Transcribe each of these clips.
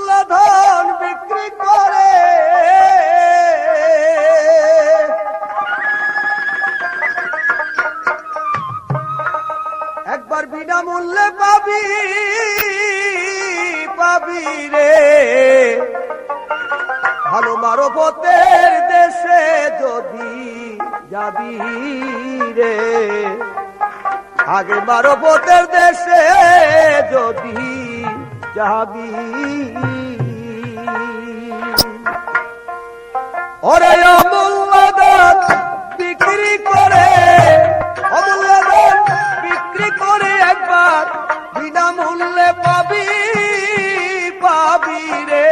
মূল্যধন বিক্রি করে একবার বিনামূল্যে পাবি পাবি রে ভালো মানবতের দেশে যদি যাবি রে আগে মানবতের দেশে যদি যাবি ওরে অমূল্যধন বিক্রি করে অমূল্যধন বিক্রি করে একবার বিনামূল্যে পাবি পাবি রে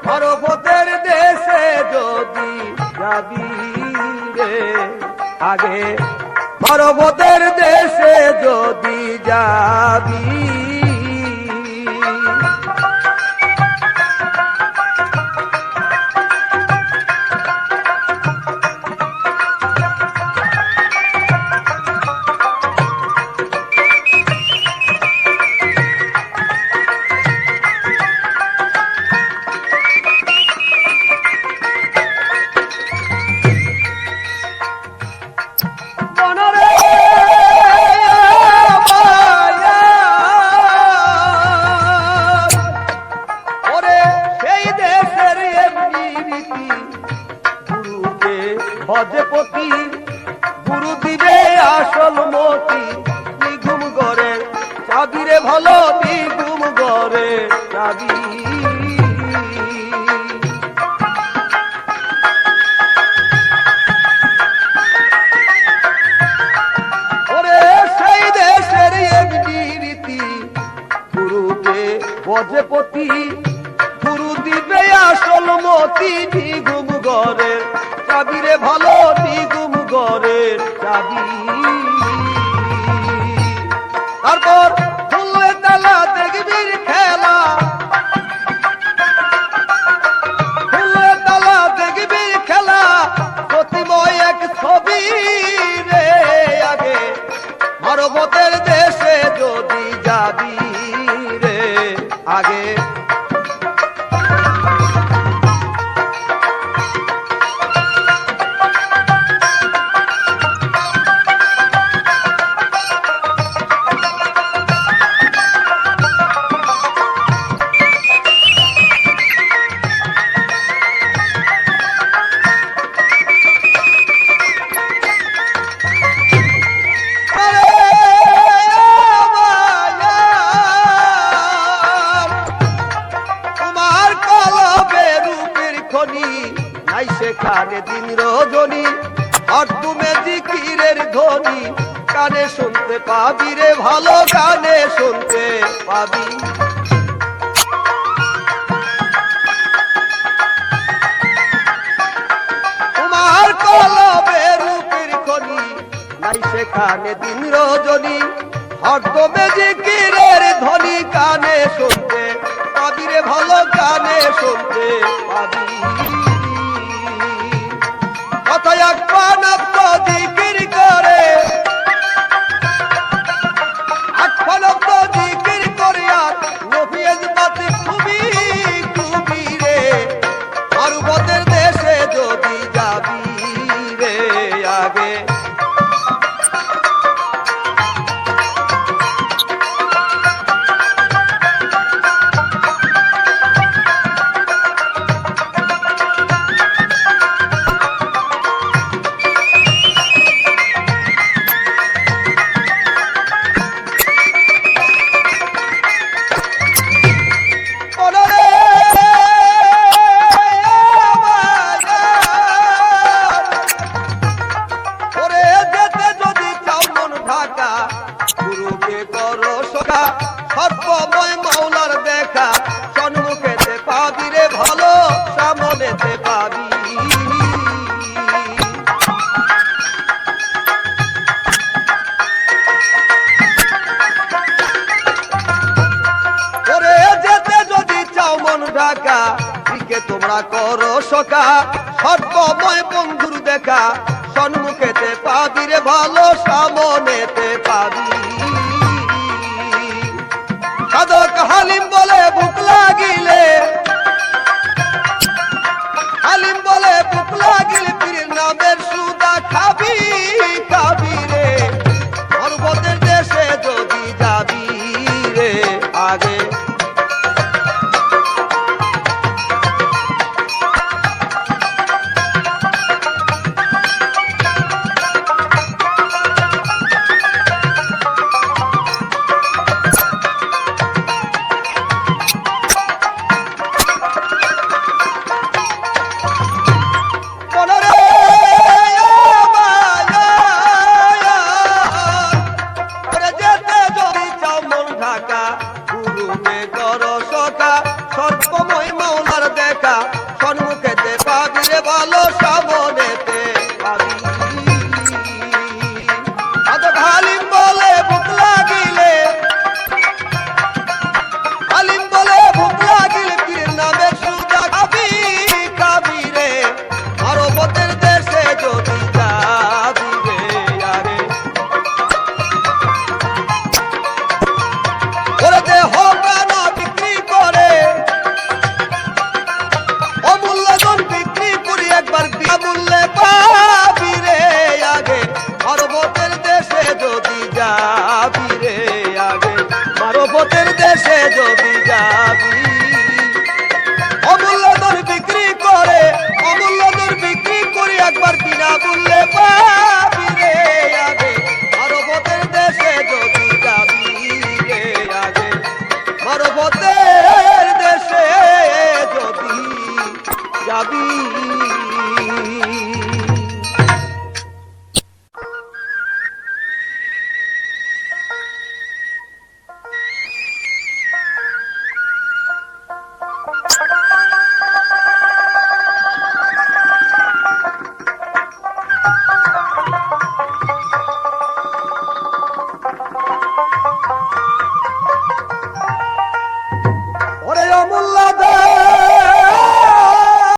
মানবতের দেশে যদি যাবি রে আগে মানবতের দেশে যদি যাবি ভজপতি গুরু দিবে আসল মতি নিগুম গড়ে চাবি রে ভালো নিগুম গড়ে চাবি ওরে সেই দেশের এমনি রীতি গুরুকে ভজপতি গুরু দিবে আসল মতি নিগুম গড়ে চাবি রে ভালো নিগুম গড়ের চাবি তারপর খুললে তালা দেখবি খেলা খুললে তালা দেখবি খেলা প্রতিময় এক ছবি রে আগে মানবতের দেশে যদি যাবি রে আগে নাই সেখানে দিন রজনী আর তুমি জিকিরের ধ্বনি কানে শুনতে পাবি রে ভালো কানে শুনতে পাবি তোমার কলবে রূপের খনি নাই সেখানে দিন রজনী আর তুমি জিকিরের ধ্বনি কানে শুনতে পাবি রে ভালো কানে শুনতে পাবি কথায় আকবান জিকির করে আকবান জিকির করে আর নফিয়াজ বাতে খুবই খুবই রে মানবতের দেশে যদি যাবি রে আগে গুরুকে করো সখা সর্বময় মাওলার দেখা সম্মুখেতে পাবি রে ভালো সামনেতে পাবি ওরে যেতে যদি চাও মন ঢাকা দিকে তোমরা করো সখা সর্বময় বন্ধুর দেখা সম্মুখেতে পাবি রে ভালো সামনেতে পাবি সাধক হালিম বলে ভুক লাগিল কর সখা